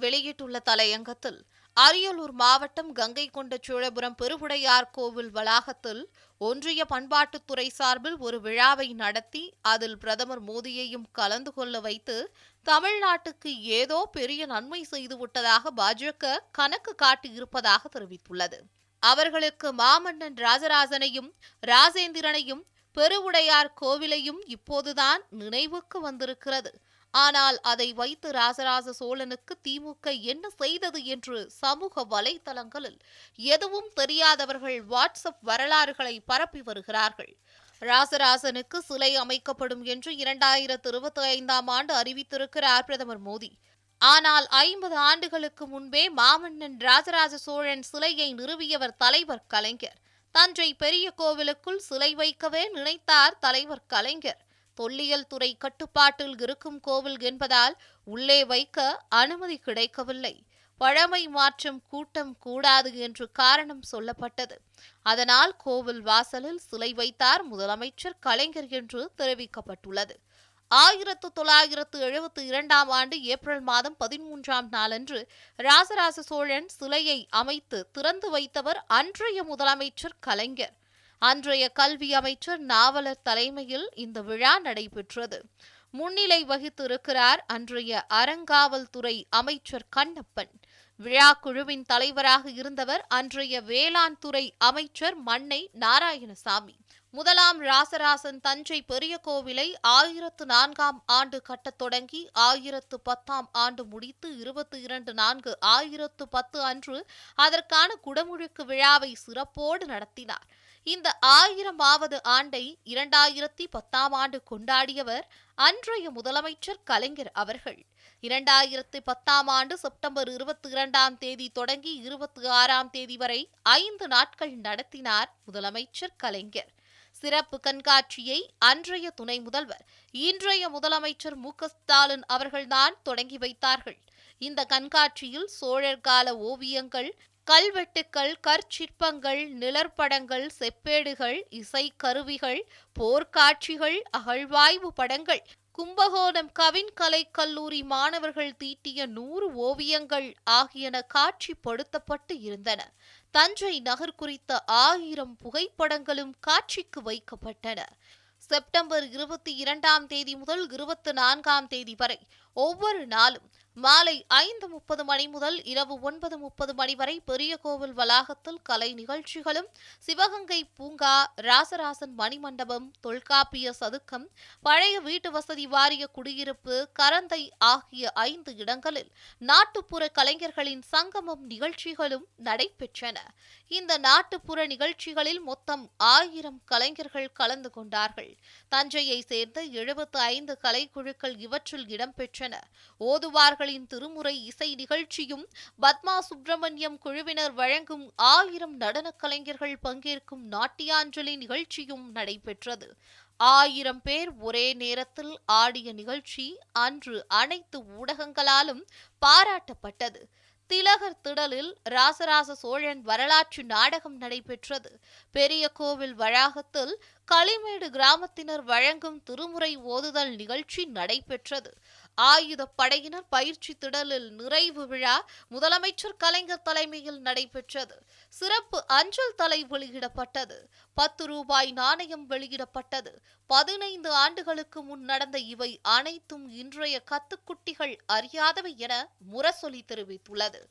வெளியிட்டுள்ள தலையங்கத்தில் அரியலூர் மாவட்டம் கங்கை கொண்ட சோழபுரம் பெருவுடையார் கோவில் வளாகத்தில் ஒன்றிய பண்பாட்டுத்துறை சார்பில் ஒரு விழாவை நடத்தி அதில் பிரதமர் மோடியையும் கலந்து கொள்ள வைத்து தமிழ்நாட்டுக்கு ஏதோ பெரிய நன்மை செய்துவிட்டதாக பாஜக கணக்கு காட்டியிருப்பதாக தெரிவித்துள்ளது. அவர்களுக்கு மாமன்னன் ராஜராஜனையும் ராஜேந்திரனையும் பெருவுடையார் கோவிலையும் இப்போதுதான் நினைவுக்கு வந்திருக்கிறது. ஆனால் அதை வைத்து ராஜராஜ சோழனுக்கு திமுக என்ன செய்தது என்று சமூக வலைதளங்களில் எதுவும் தெரியாதவர்கள் வாட்ஸ்அப் வரலாறுகளை பரப்பி வருகிறார்கள். ராஜராஜனுக்கு சிலை அமைக்கப்படும் என்று 2025ஆம் ஆண்டு அறிவித்திருக்கிறார் பிரதமர் மோடி. ஆனால் 50 ஆண்டுகளுக்கு முன்பே மாமன்னன் ராஜராஜ சோழன் சிலையை நிறுவியவர் தலைவர் கலைஞர். தஞ்சை பெரிய கோவிலுக்குள் சிலை வைக்கவே நினைத்தார் தலைவர் கலைஞர். தொல்லியல் துறை கட்டுப்பாட்டில் இருக்கும் கோவில் என்பதால் உள்ளே வைக்க அனுமதி கிடைக்கவில்லை. பழமை மாற்றம் கூட்டம் கூடாது என்று காரணம் சொல்லப்பட்டது. அதனால் கோவில் வாசலில் சிலை வைத்தார் முதலமைச்சர் கலைஞர் என்று தெரிவிக்கப்பட்டுள்ளது. 1972ஆம் ஆண்டு ஏப்ரல் மாதம் 13ஆம் நாளன்று ராஜராஜ சோழன் சிலையை அமைத்து திறந்து வைத்தவர் அன்றைய முதலமைச்சர் கலைஞர். அன்றைய கல்வி அமைச்சர் நாவலர் தலைமையில் இந்த விழா நடைபெற்றது. முன்னிலை வகித்திருக்கிறார் அன்றைய அறங்காவல்துறை அமைச்சர் கண்ணப்பன். விழா குழுவின் தலைவராக இருந்தவர் அன்றைய வேளாண் துறை அமைச்சர் மன்னை நாராயணசாமி. முதலாம் ராசராசன் தஞ்சை பெரிய கோவிலை 1004ஆம் ஆண்டு கட்டத் தொடங்கி 1010ஆம் ஆண்டு முடித்து 22/4/1010 அன்று அதற்கான குடமுழுக்கு விழாவை சிறப்போடு நடத்தினார். இந்த 1000வது ஆண்டை 2010ஆம் ஆண்டு கொண்டாடியவர் அன்றைய முதலமைச்சர் கலைஞர் அவர்கள். 2010ஆம் ஆண்டு செப்டம்பர் 22ஆம் தேதி தொடங்கி 26ஆம் தேதி வரை 5 நாட்கள் நடத்தினார் முதலமைச்சர் கலைஞர். சிறப்பு கண்காட்சியை அன்றைய துணை முதல்வர் இன்றைய முதலமைச்சர் மு.க.ஸ்டாலின் அவர்கள்தான் தொடங்கி வைத்தார்கள். இந்த கண்காட்சியில் சோழர் கால ஓவியங்கள், கல்வெட்டுக்கள், கற்சிற்பங்கள், நிழற்படங்கள், செப்பேடுகள், இசை கருவிகள், போர்க்காட்சிகள், அகழ்வாய்வு படங்கள், கும்பகோணம் கவின்கலை கல்லூரி மாணவர்கள் தீட்டிய 100 ஓவியங்கள் ஆகியன காட்சிப்படுத்தப்பட்டு இருந்தன. தஞ்சை நகர் குறித்த 1000 புகைப்படங்களும் காட்சிக்கு வைக்கப்பட்டன. செப்டம்பர் 22ஆம் தேதி முதல் 24ஆம் தேதி வரை ஒவ்வொரு நாளும் மாலை 5:30 மணி முதல் இரவு 9:30 மணி வரை பெரிய கோவில் வளாகத்தில் கலை நிகழ்ச்சிகளும், சிவகங்கை பூங்கா, ராசராசன் மணிமண்டபம், தொல்காப்பிய சதுக்கம், பழைய வீட்டு வசதி வாரிய குடியிருப்பு, கரந்தை ஆகிய 5 இடங்களில் நாட்டுப்புற கலைஞர்களின் சங்கமம் நிகழ்ச்சிகளும் நடைபெற்றன. இந்த நாட்டுப்புற நிகழ்ச்சிகளில் மொத்தம் 1000 கலைஞர்கள் கலந்து கொண்டார்கள். தஞ்சையை சேர்ந்த 75 கலைக்குழுக்கள் இவற்றில் இடம்பெற்றன. ஓதுவார்களின் திருமுறை இசை நிகழ்ச்சியும், பத்மா சுப்பிரமணியம் குழுவினர் வழங்கும் 1000 நடன கலைஞர்கள் பங்கேற்கும் நாட்டியாஞ்சலி நிகழ்ச்சியும் நடைபெற்றது. 1000 பேர் ஒரே நேரத்தில் ஆடிய நிகழ்ச்சி அன்று அனைத்து ஊடகங்களாலும் பாராட்டப்பட்டது. திலகர் திடலில் ராசராச சோழன் வரலாற்று நாடகம் நடைபெற்றது. பெரிய கோவில் வளாகத்தில் களிமேடு கிராமத்தினர் வழங்கும் திருமுறை ஓதுதல் நிகழ்ச்சி நடைபெற்றது. ஆயுதப்படையினர் பயிற்சி திடலில் நிறைவு விழா முதலமைச்சர் கலைஞர் தலைமையில் நடைபெற்றது. சிறப்பு அஞ்சல் தலை வெளியிடப்பட்டது. 10 ரூபாய் நாணயம் வெளியிடப்பட்டது. 15 ஆண்டுகளுக்கு முன் நடந்த இவை அனைத்தும் இன்றைய கத்துக்குட்டிகள் அறியாதவை என முரசொலி தெரிவித்துள்ளது.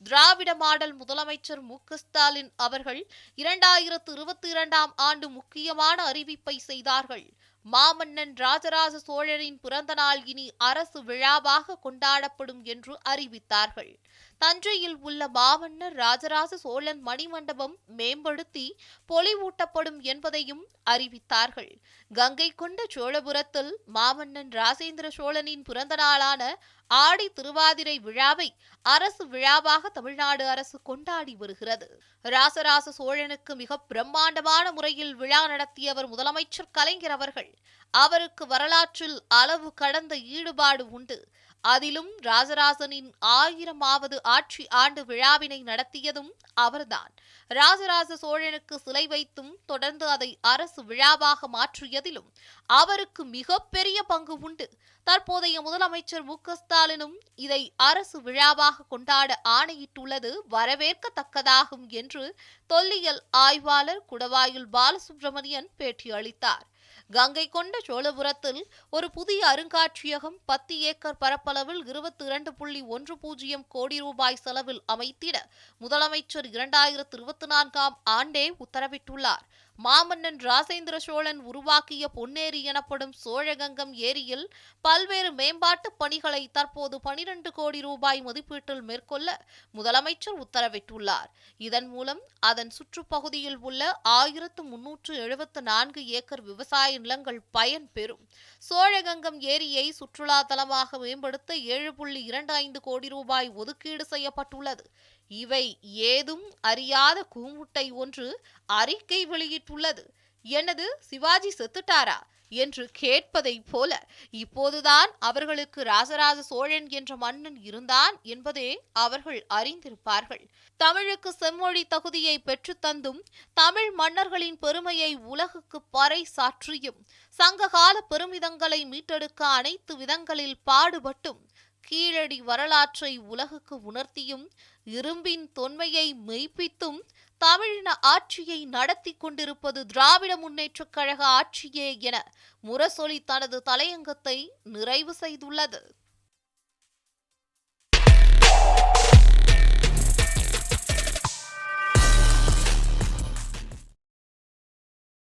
திராவிட மாடல் முதலமைச்சர் மு.க.ஸ்டாலின் அவர்கள் 2022ஆம் ஆண்டு முக்கியமான அறிவிப்பை செய்தார்கள். மாமன்னன் ராஜராஜ சோழரின் பிறந்த நாள் இனி அரசு விழாவாக கொண்டாடப்படும் என்று அறிவித்தார்கள். தஞ்சையில் உள்ள மாமன்னர் ராஜராஜ சோழன் மணிமண்டபம் மேம்படுத்தி பொலிவூட்டப்படும் என்பதையும் அறிவித்தார்கள். கங்கை கொண்ட சோழபுரத்தில் மாமன்னன் ராஜேந்திர சோழனின் பிறந்த நாளான ஆடி திருவாதிரை விழாவை அரசு விழாவாக தமிழ்நாடு அரசு கொண்டாடி வருகிறது. ராசராச சோழனுக்கு மிக பிரம்மாண்டமான முறையில் விழா நடத்தியவர் முதலமைச்சர் கலைஞர் அவர்கள். அவருக்கு வரலாற்றில் அளவு கடந்த ஈடுபாடு உண்டு. அதிலும் ராஜராஜனின் 1000வது ஆட்சி ஆண்டு விழாவினை நடத்தியதும் அவர்தான். ராஜராஜ சோழனுக்கு சிலை வைத்தும் தொடர்ந்து அதை அரசு விழாவாக மாற்றியதிலும் அவருக்கு மிகப்பெரிய பங்கு உண்டு. தற்போதைய முதலமைச்சர் மு.க.ஸ்டாலினும் இதை அரசு விழாவாக கொண்டாட ஆணையிட்டுள்ளது வரவேற்கத்தக்கதாகும் என்று தொல்லியல் ஆய்வாளர் குடவாயில் பாலசுப்ரமணியன் பேட்டியளித்தார். கங்கை கொண்ட சோழபுரத்தில் ஒரு புதிய அருங்காட்சியகம் 10 ஏக்கர் பரப்பளவில் 22.10 கோடி ரூபாய் செலவில் அமைத்திட முதலமைச்சர் 2024ஆம் ஆண்டே உத்தரவிட்டுள்ளார். மாமன்னன் ராஜேந்திர சோழன் உருவாக்கிய பொன்னேரி எனப்படும் சோழகங்கம் ஏரியில் பல்வேறு மேம்பாட்டு பணிகளை தற்போது 12 கோடி ரூபாய் மதிப்பீட்டில் மேற்கொள்ள முதலமைச்சர் உத்தரவிட்டுள்ளார். இதன் மூலம் அதன் சுற்றுப்பகுதியில் உள்ள 1374 ஏக்கர் விவசாய நிலங்கள் பயன்பெறும். சோழகங்கம் ஏரியை சுற்றுலா தலமாக மேம்படுத்த 7.25 கோடி ரூபாய் ஒதுக்கீடு செய்யப்பட்டுள்ளது. இவை ஏதும் அறியாத கூமுட்டை ஒன்று அறிக்கை வெளியிட்டுள்ளது. என்னது, சிவாஜி செத்துட்டாரா என்று கேட்பதை போல இப்போதுதான் அவர்களுக்கு ராஜராஜ சோழன் என்ற மன்னன் இருந்தான் என்பதே அவர்கள் அறிந்திருப்பார்கள். தமிழுக்கு செம்மொழி தகுதியை பெற்றுத்தந்தும் தமிழ் மன்னர்களின் பெருமையை உலகுக்கு பறை சாற்றியும் சங்ககால பெருமிதங்களை மீட்டெடுக்க அனைத்து விதங்களில் பாடுபட்டும் கீழடி வரலாற்றை உலகுக்கு உணர்த்தியும் இரும்பின் தொன்மையை மெய்ப்பித்தும் தமிழின ஆட்சியை நடத்தி கொண்டிருப்பது திராவிட முன்னேற்றக் கழக ஆட்சியே என முரசொலி தனது தலையங்கத்தை நிறைவு செய்துள்ளது.